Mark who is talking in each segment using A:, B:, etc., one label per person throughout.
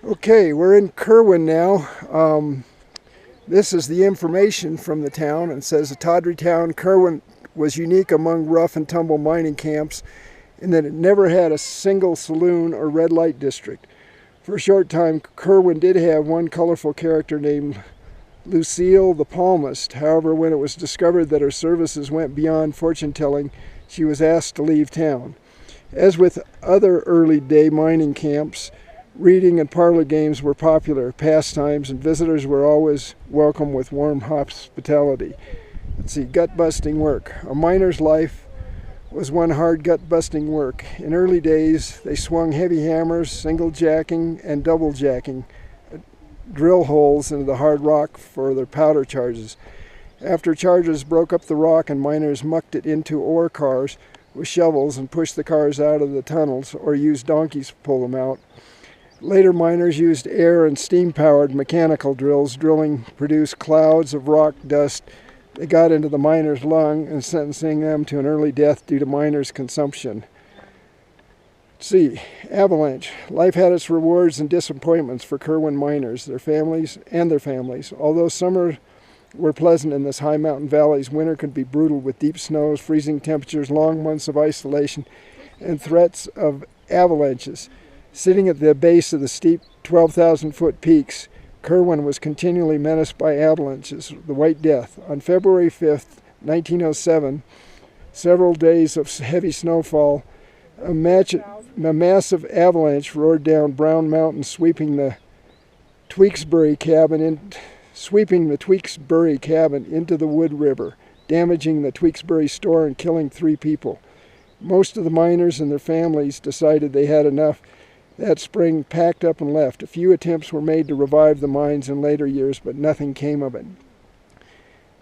A: Okay, we're in Kirwin now. This is the information from the town, and it says the tawdry town, Kirwin, was unique among rough and tumble mining camps in that it never had a single saloon or red light district. For a short time, Kirwin did have one colorful character named Lucille the Palmist. However, when it was discovered that her services went beyond fortune-telling, she was asked to leave town. As with other early day mining camps, reading and parlor games were popular pastimes, and visitors were always welcome with warm hospitality. Let's see, gut-busting work. A miner's life was one hard gut-busting work. In early days, they swung heavy hammers, single-jacking and double-jacking drill holes into the hard rock for their powder charges. After chargers broke up the rock and miners mucked it into ore cars with shovels and pushed the cars out of the tunnels or used donkeys to pull them out. Later, miners used air and steam-powered mechanical drills. Drilling produced clouds of rock dust that got into the miners' lung and sentencing them to an early death due to miners' consumption. Let's see, avalanche. Life had its rewards and disappointments for Kirwin miners, their families. Although summer were pleasant in this high mountain valleys, winter could be brutal with deep snows, freezing temperatures, long months of isolation, and threats of avalanches. Sitting at the base of the steep 12,000-foot peaks, Kirwin was continually menaced by avalanches, the White Death. On February 5th, 1907, several days of heavy snowfall, a massive avalanche roared down Brown Mountain, sweeping the Tewksbury cabin into the Wood River, damaging the Tewksbury store and killing 3 people. Most of the miners and their families decided they had enough. That spring, packed up and left. A few attempts were made to revive the mines in later years, but nothing came of it.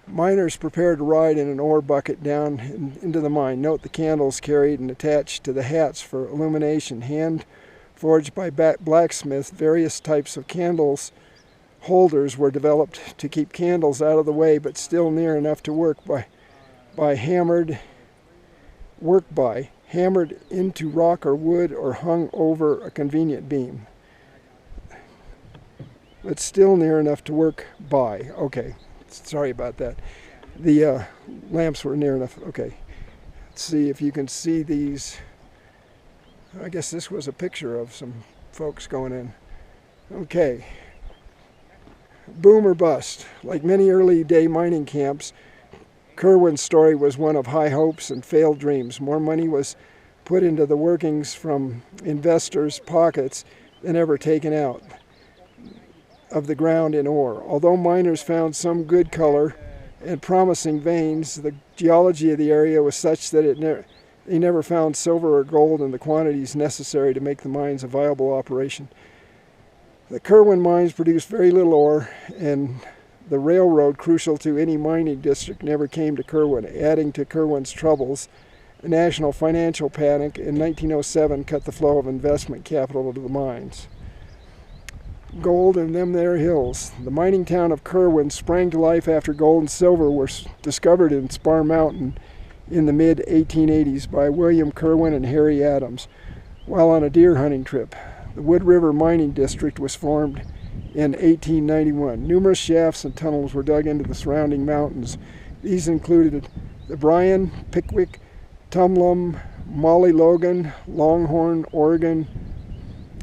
A: Miners prepared to ride in an ore bucket down into the mine. Note the candles carried and attached to the hats for illumination. Hand forged by blacksmiths, various types of candles holders were developed to keep candles out of the way, but still near enough to work by hammered into rock or wood or hung over a convenient beam. But still near enough to work by. Okay, sorry about that. The lamps were near enough. Okay, let's see if you can see these. I guess this was a picture of some folks going in. Okay. Boom or bust. Like many early day mining camps, Kirwin's story was one of high hopes and failed dreams. More money was put into the workings from investors' pockets than ever taken out of the ground in ore. Although miners found some good color and promising veins, the geology of the area was such that they never found silver or gold in the quantities necessary to make the mines a viable operation. The Kirwin mines produced very little ore, and the railroad, crucial to any mining district, never came to Kirwin. Adding to Kirwin's troubles, a national financial panic in 1907 cut the flow of investment capital to the mines. Gold in them there hills. The mining town of Kirwin sprang to life after gold and silver were discovered in Spar Mountain in the mid-1880s by William Kirwin and Harry Adams while on a deer hunting trip. The Wood River Mining District was formed in 1891. Numerous shafts and tunnels were dug into the surrounding mountains. These included the Bryan, Pickwick, Tumlum, Molly Logan, Longhorn, Oregon,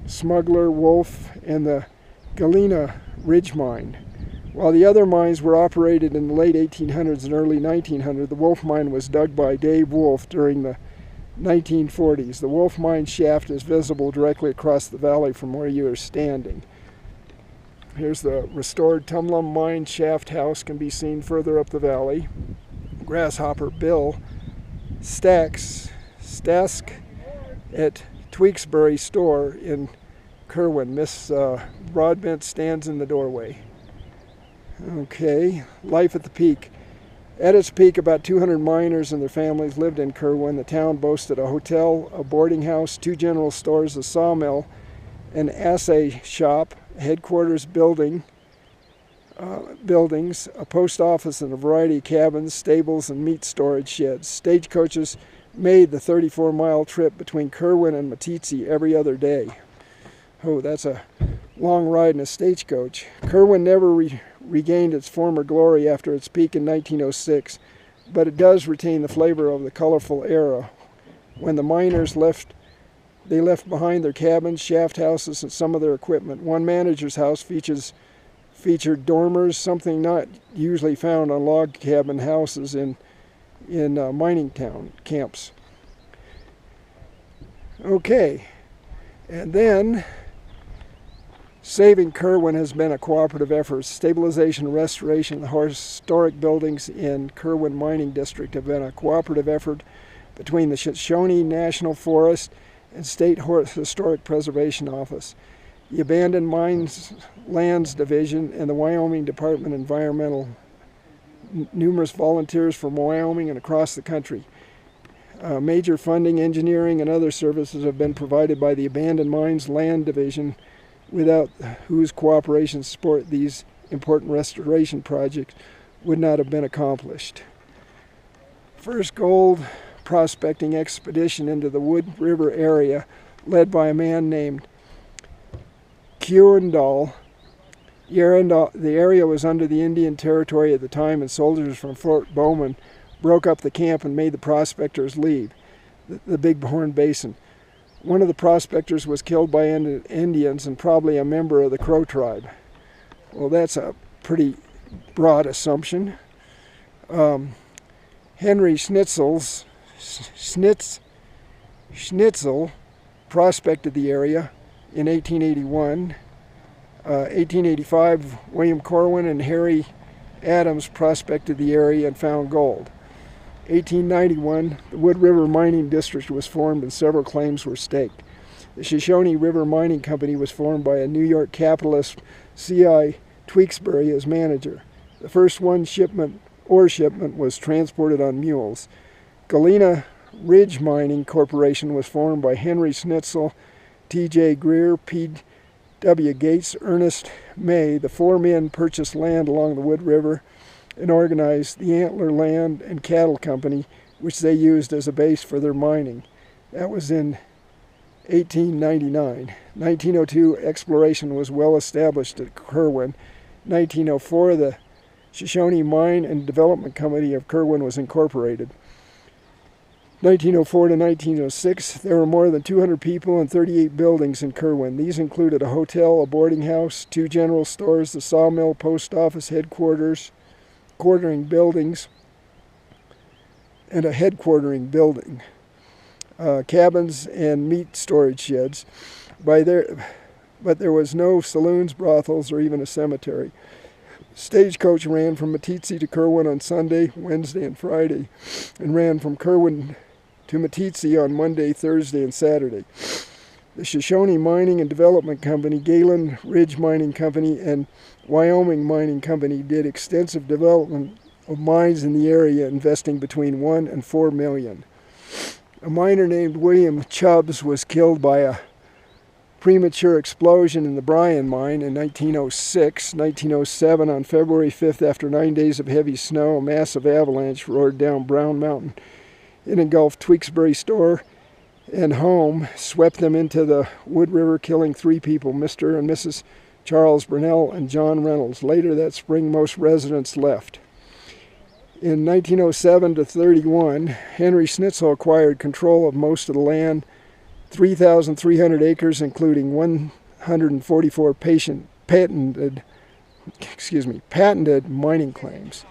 A: Smuggler, Wolf, and the Galena Ridge Mine. While the other mines were operated in the late 1800s and early 1900s, the Wolf Mine was dug by Dave Wolf during the 1940s. The Wolf Mine shaft is visible directly across the valley from where you are standing. Here's the restored Tumlum Mine shaft house, can be seen further up the valley. Grasshopper Bill Stask at Tewksbury store in Kirwin. Miss Broadbent stands in the doorway. Okay, life at the peak. At its peak, about 200 miners and their families lived in Kirwin. The town boasted a hotel, a boarding house, 2 general stores, a sawmill, an assay shop, headquarters buildings, a post office, and a variety of cabins, stables, and meat storage sheds. Stagecoaches made the 34-mile trip between Kirwin and Meeteetse every other day. Oh, that's a long ride in a stagecoach. Kirwin never regained its former glory after its peak in 1906, but it does retain the flavor of the colorful era. When the miners left, they left behind their cabins, shaft houses, and some of their equipment. One manager's house featured dormers, something not usually found on log cabin houses in mining town camps. Okay, and then saving Kirwin has been a cooperative effort. Stabilization and restoration of the historic buildings in Kirwin Mining District have been a cooperative effort between the Shoshone National Forest and State Historic Preservation Office, the Abandoned Mines Lands Division, and the Wyoming Department of Environmental. Numerous volunteers from Wyoming and across the country. Major funding, engineering, and other services have been provided by the Abandoned Mines Land Division, without whose cooperation and support these important restoration projects would not have been accomplished. First gold prospecting expedition into the Wood River area, led by a man named Kirwin. The area was under the Indian Territory at the time, and soldiers from Fort Bowman broke up the camp and made the prospectors leave the Big Horn Basin. One of the prospectors was killed by Indians and probably a member of the Crow tribe. Well, that's a pretty broad assumption. Henry Schnitzel prospected the area in 1881. 1885, William Corwin and Harry Adams prospected the area and found gold. 1891, the Wood River Mining District was formed and several claims were staked. The Shoshone River Mining Company was formed by a New York capitalist, C.I. Tewksbury, as manager. The first ore shipment was transported on mules. Galena Ridge Mining Corporation was formed by Henry Schnitzel, T.J. Greer, P.W. Gates, Ernest May. The four men purchased land along the Wood River and organized the Antler Land and Cattle Company, which they used as a base for their mining. That was in 1899. 1902, exploration was well established at Kirwin. 1904, the Shoshone Mine and Development Company of Kirwin was incorporated. 1904 to 1906, there were more than 200 people and 38 buildings in Kirwin. These included a hotel, a boarding house, 2 general stores, the sawmill, post office, quartering buildings, and a headquartering building, cabins and meat storage sheds. But there was no saloons, brothels, or even a cemetery. Stagecoach ran from Meeteetse to Kirwin on Sunday, Wednesday, and Friday, and ran from Kirwin to Meeteetse on Monday, Thursday, and Saturday. The Shoshone Mining and Development Company, Galen Ridge Mining Company, and Wyoming Mining Company did extensive development of mines in the area, investing between $1 and $4 million. A miner named William Chubbs was killed by a premature explosion in the Bryan mine in 1906. 1907, on February 5th, after 9 days of heavy snow, a massive avalanche roared down Brown Mountain. It engulfed Tewksbury store and home, swept them into the Wood River, killing 3 people, Mr. and Mrs. Charles Burnell and John Reynolds. Later that spring, most residents left. In 1907 to 31, Henry Schnitzel acquired control of most of the land, 3,300 acres, including 144 patented mining claims.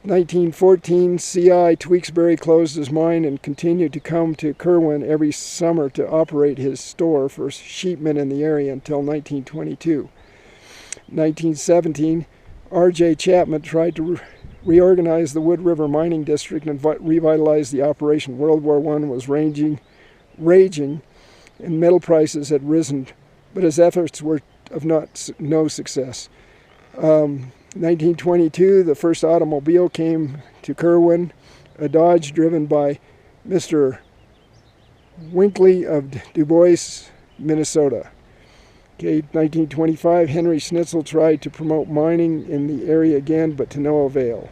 A: 1914, C.I. Tewksbury closed his mine and continued to come to Kirwin every summer to operate his store for sheepmen in the area until 1922. 1917, R.J. Chapman tried to reorganize the Wood River Mining District and revitalize the operation. World War I was raging, and metal prices had risen, but his efforts were of no success. 1922, the first automobile came to Kirwin, a Dodge driven by Mr. Winkley of Du Bois, Minnesota. Okay, 1925, Henry Schnitzel tried to promote mining in the area again, but to no avail.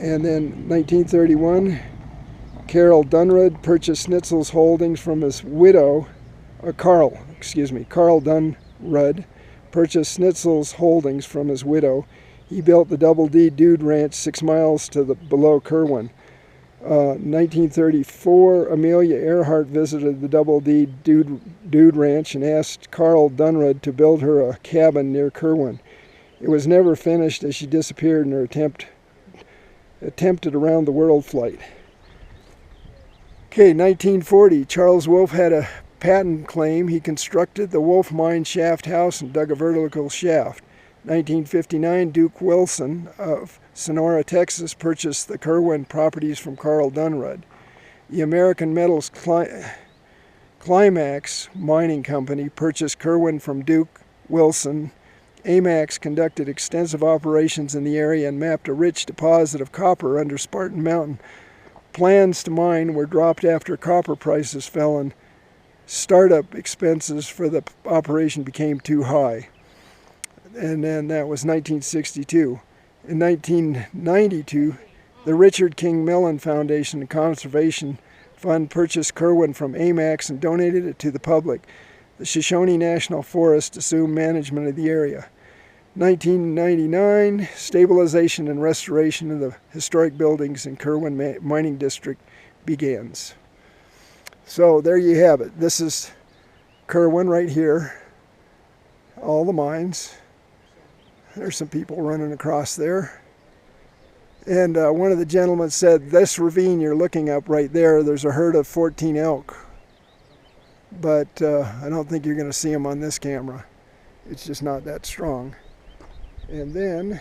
A: And then 1931, Carl Dunrud purchased Schnitzel's holdings from his widow, Carl Carl Dunrud purchased Schnitzel's holdings from his widow. He built the Double D Dude Ranch 6 miles below Kirwin. 1934, Amelia Earhart visited the Double D Dude Ranch and asked Carl Dunrud to build her a cabin near Kirwin. It was never finished as she disappeared in her attempted around the world flight. Okay, 1940, Charles Wolfe had a patent claim. He constructed the Wolfe Mine shaft house and dug a vertical shaft. 1959, Duke Wilson of Sonora, Texas, purchased the Kirwin properties from Carl Dunrud. The American Metals Climax Mining Company purchased Kirwin from Duke Wilson. AMAX conducted extensive operations in the area and mapped a rich deposit of copper under Spartan Mountain. Plans to mine were dropped after copper prices fell and startup expenses for the operation became too high. And then that was 1962. In 1992, the Richard King Mellon Foundation and Conservation Fund purchased Kirwin from AMAX and donated it to the public. The Shoshone National Forest assumed management of the area. 1999, stabilization and restoration of the historic buildings in Kirwin Mining District begins. So there you have it. This is Kirwin right here. All the mines. There's some people running across there. And one of the gentlemen said, this ravine you're looking up right there, there's a herd of 14 elk. But I don't think you're going to see them on this camera. It's just not that strong. And then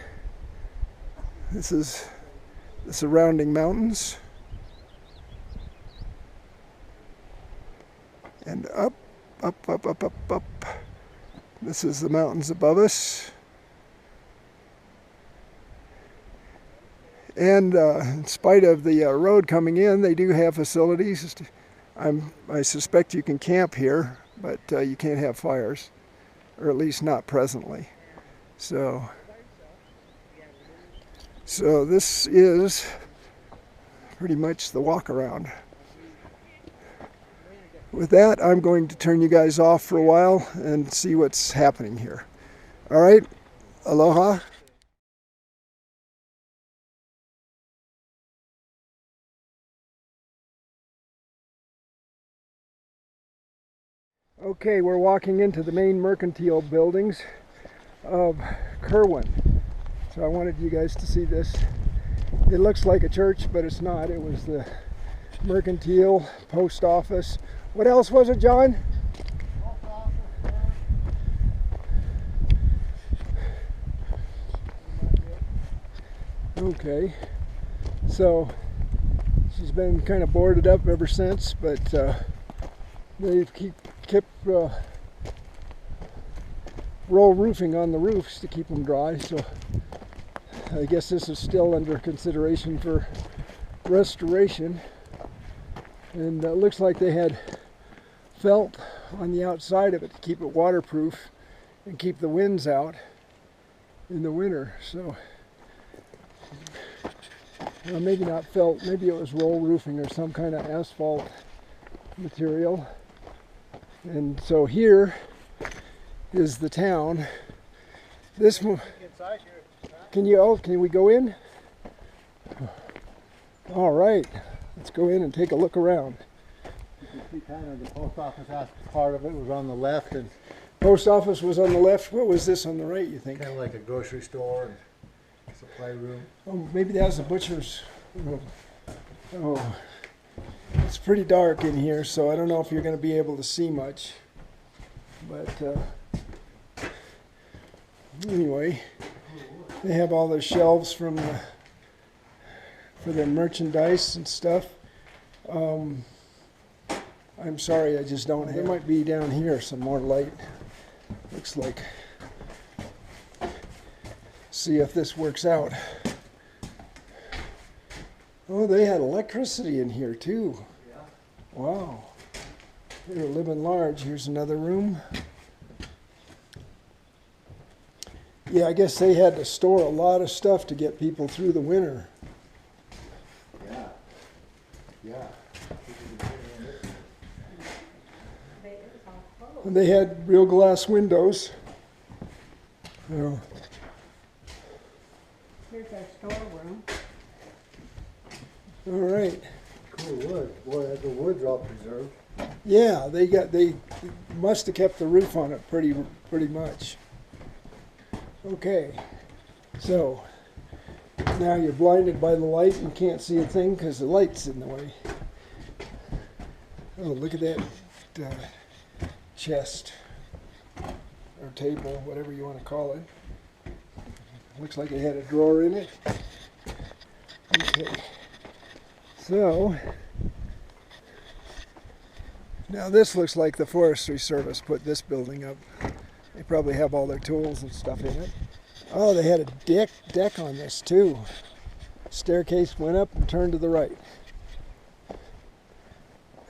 A: this is the surrounding mountains. And up, up, up, up, up, up. This is the mountains above us. And in spite of the road coming in, they do have facilities. I suspect you can camp here, but you can't have fires, or at least not presently. So this is pretty much the walk around. With that, I'm going to turn you guys off for a while and see what's happening here. All right, aloha. Okay, we're walking into the main mercantile buildings of Kirwin. So I wanted you guys to see this. It looks like a church, but it's not. It was the mercantile, post office. What else was it, John? Okay, so she's been kind of boarded up ever since, but they've kept roll roofing on the roofs to keep them dry, so I guess this is still under consideration for restoration. And it looks like they had felt on the outside of it to keep it waterproof and keep the winds out in the winter. So maybe not felt, maybe it was roll roofing or some kind of asphalt material. And so here is the town. This one, can we go in? All right, let's go in and take a look around.
B: You can see kind of the post office part of it was on the left, and
A: post office was on the left. What was this on the right, you think?
B: kind of like a grocery store and supply room.
A: Oh, maybe that was the butcher's room. Oh, it's pretty dark in here, so I don't know if you're going to be able to see much. But anyway, they have all the shelves for their merchandise and stuff. I'm sorry, I just don't have. There might be down here some more light. Looks like. See if this works out. Oh, they had electricity in here too.
B: Yeah.
A: Wow. They were living large. Here's another room. Yeah, I guess they had to store a lot of stuff to get people through the winter.
B: Yeah. Yeah.
A: And they had real glass windows. Oh,
C: Here's our storeroom.
A: all right.
B: Cool wood. Boy, the wood's all preserved.
A: Yeah, they must have kept the roof on it pretty much. Okay, so now you're blinded by the light and can't see a thing because the light's in the way. Oh, look at that chest or table, whatever you want to call it. Looks like it had a drawer in it. Okay, so now this looks like the Forestry Service put this building up. They probably have all their tools and stuff in it. Oh, they had a deck on this too. Staircase went up and turned to the right.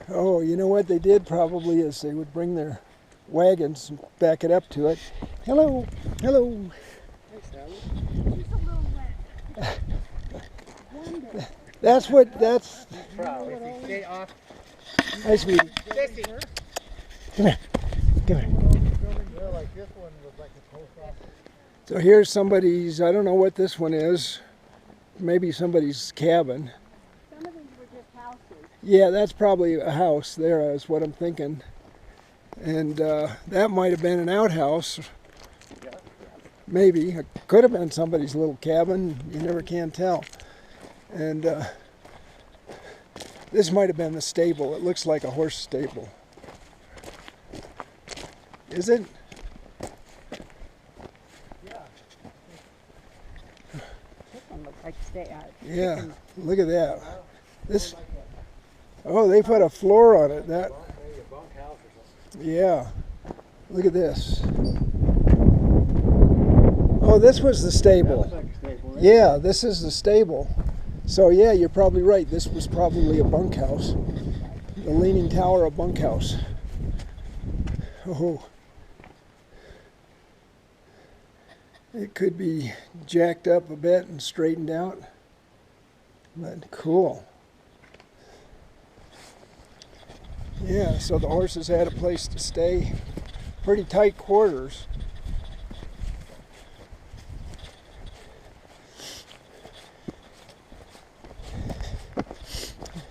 A: Oh, you know what they did probably is they would bring their wagons and back it up to it. Hello, hello.
C: It's a little wet.
A: That's
D: Stay off.
A: nice meeting.
D: Sissy.
A: Come here, come here.
B: Yeah, like this one was like a post office.
A: So here's somebody's, I don't know what this one is. Maybe somebody's cabin.
C: Some of these were just houses.
A: Yeah, that's probably a house there is what I'm thinking. And that might have been an outhouse. Maybe. It could have been somebody's little cabin. You never can tell. And this might have been the stable. It looks like a horse stable. Is it?
C: This one looks like
A: Yeah.
C: chicken.
A: Look at that. This. Oh, they put a floor on it. That. Yeah. Look at this. Oh, this was the stable.
B: Like a staple, right?
A: Yeah, this is the stable. So yeah, you're probably right. This was probably a bunkhouse. The Leaning Tower of bunkhouse. Oh. It could be jacked up a bit and straightened out. But cool. Yeah, so the horses had a place to stay. Pretty tight quarters.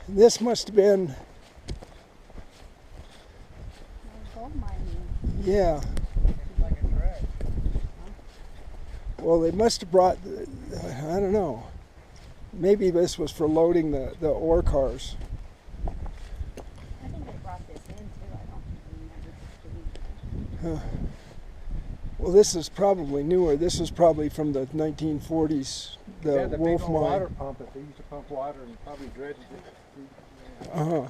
A: This must have been,
C: Gold mining.
A: yeah.
B: Like a track.
A: Well, they must have brought, I don't know. Maybe this was for loading the ore cars.
C: I think they brought this in too. I don't remember seeing it.
A: Well, this is probably newer. This is probably from the 1940s, the
B: Yeah, the
A: Wolf
B: big old water
A: Mine.
B: pump that they used to pump water and probably dredged it.
A: Uh-huh.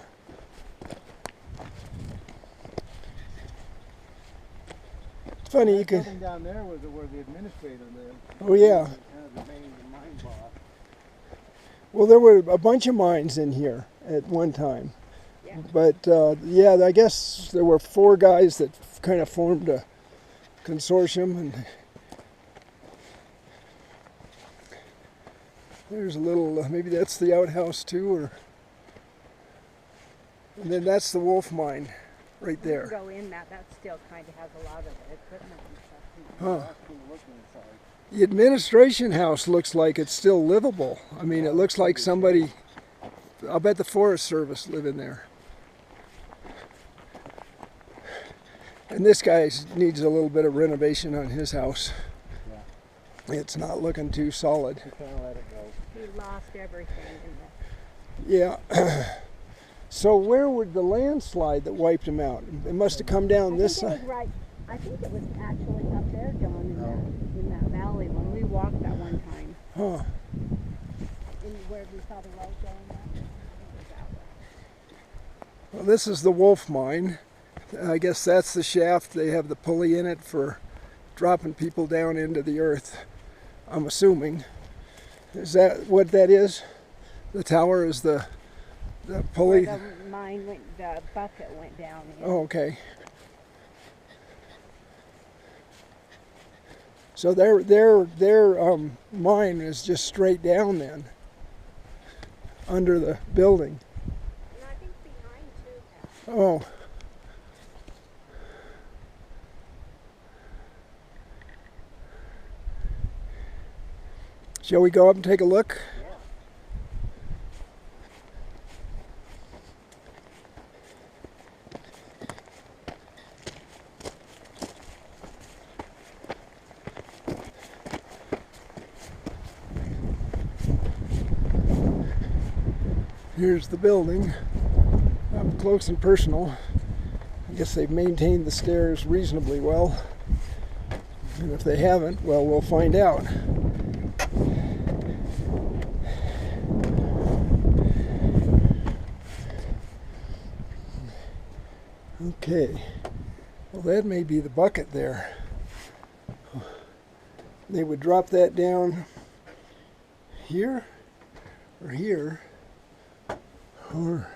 A: It's funny, you
B: That
A: can,
B: building down there was where the administrator lived.
A: oh yeah.
B: Kind of the main mine boss.
A: Well, there were a bunch of mines in here at one time.
C: Yeah.
A: But yeah, I guess there were 4 guys that kind of formed a consortium, and there's a little, maybe that's the outhouse too, or, and then that's the Wolf Mine right there.
C: Go in that still kind of has a lot of the equipment and stuff.
A: Huh.
B: That's cool looking inside.
A: The administration house looks like it's still livable. I mean, it looks like somebody, I'll bet the Forest Service live in there. And this guy needs a little bit of renovation on his house.
B: Yeah.
A: It's not looking too solid.
B: Just kind of let it go.
C: He lost everything in
A: Yeah. So where would the landslide that wiped him out? It must have come down this
C: I think it
A: side.
C: was right. I think it was actually up there, John, in that valley when we walked that one time.
A: Huh.
C: In where we saw the road going up. I think it was that way.
A: Well, this is the Wolf Mine. I guess that's the shaft. They have the pulley in it for dropping people down into the earth, I'm assuming. Is that what that is? The tower is the pulley?
C: Where the mine went, the bucket went down in.
A: Oh, okay. So their mine is just straight down then, under the building.
C: And I think behind too.
A: Oh. Shall we go up and take a look? Here's the building, up close and personal. I guess they've maintained the stairs reasonably well. And if they haven't, well, we'll find out. Okay, well, that may be the bucket there. They would drop that down here, or here, or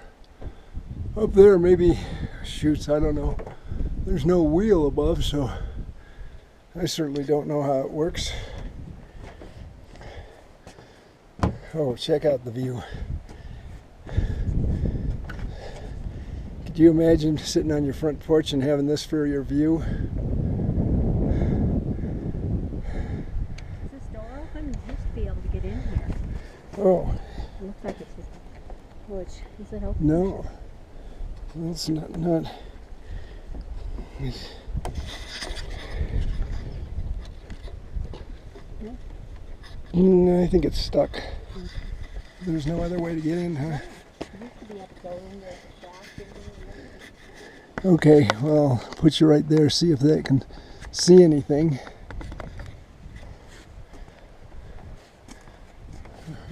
A: up there, maybe. Shoots, I don't know. There's no wheel above, so I certainly don't know how it works. Oh, check out the view. Could you imagine sitting on your front porch and having this for your view?
C: Is this door open? You used to be able to get in here.
A: Oh,
C: It looks like it's just a porch. Is it open?
A: no. Well, it's not. I think it's stuck. There's no other way to get in, huh?
C: It used to be up there and there's a shack in there and everything.
A: Okay, well, put you right there, see if that can see anything.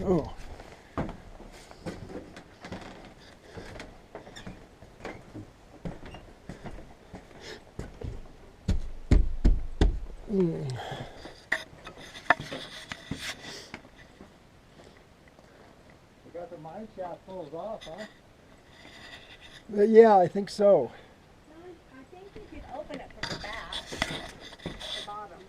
A: Oh. Mm.
B: You got the mine shaft pulled off, huh?
A: Yeah, I think so.
C: I think you could open it from the back, the bottom.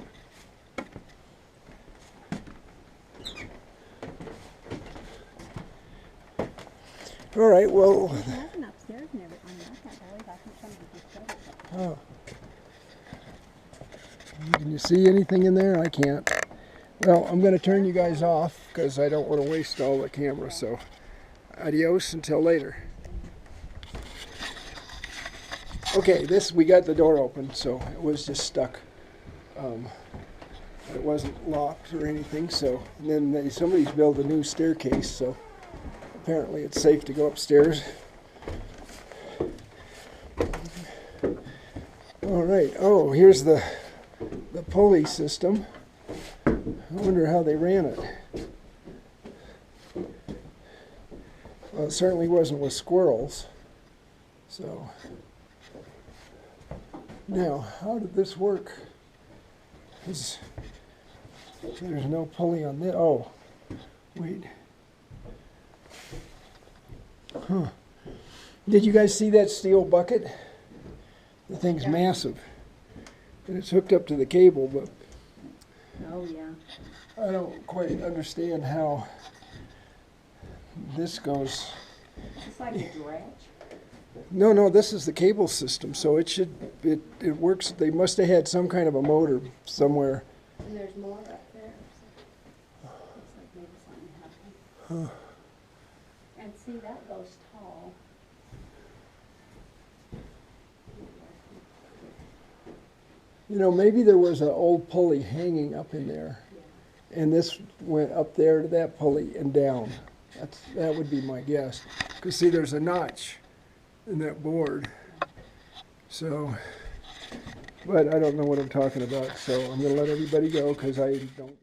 A: All right, well.
C: There's nothing upstairs and everything. That's not always. I think somebody just showed it.
A: Oh. Can you see anything in there? I can't. Well, I'm going to turn you guys off because I don't want to waste all the camera. So, adios until later. Okay, we got the door open, so it was just stuck. It wasn't locked or anything. So, and then somebody's built a new staircase, so apparently it's safe to go upstairs. All right. Oh, here's the pulley system. I wonder how they ran it. Well, it certainly wasn't with squirrels. So, now, how did this work? There's no pulley on this. Oh, wait. Huh. Did you guys see that steel bucket? The thing's massive. And it's hooked up to the cable, but
C: Oh, yeah.
A: I don't quite understand how this goes.
C: It's like a dredge.
A: No, this is the cable system, so it works. They must have had some kind of a motor somewhere.
C: And there's more up there. So looks like maybe something happened. And see, that goes tall.
A: You know, maybe there was an old pulley hanging up in there, and this went up there to that pulley and down. That would be my guess. Because see, there's a notch in that board. So, but I don't know what I'm talking about, so I'm going to let everybody go because I don't.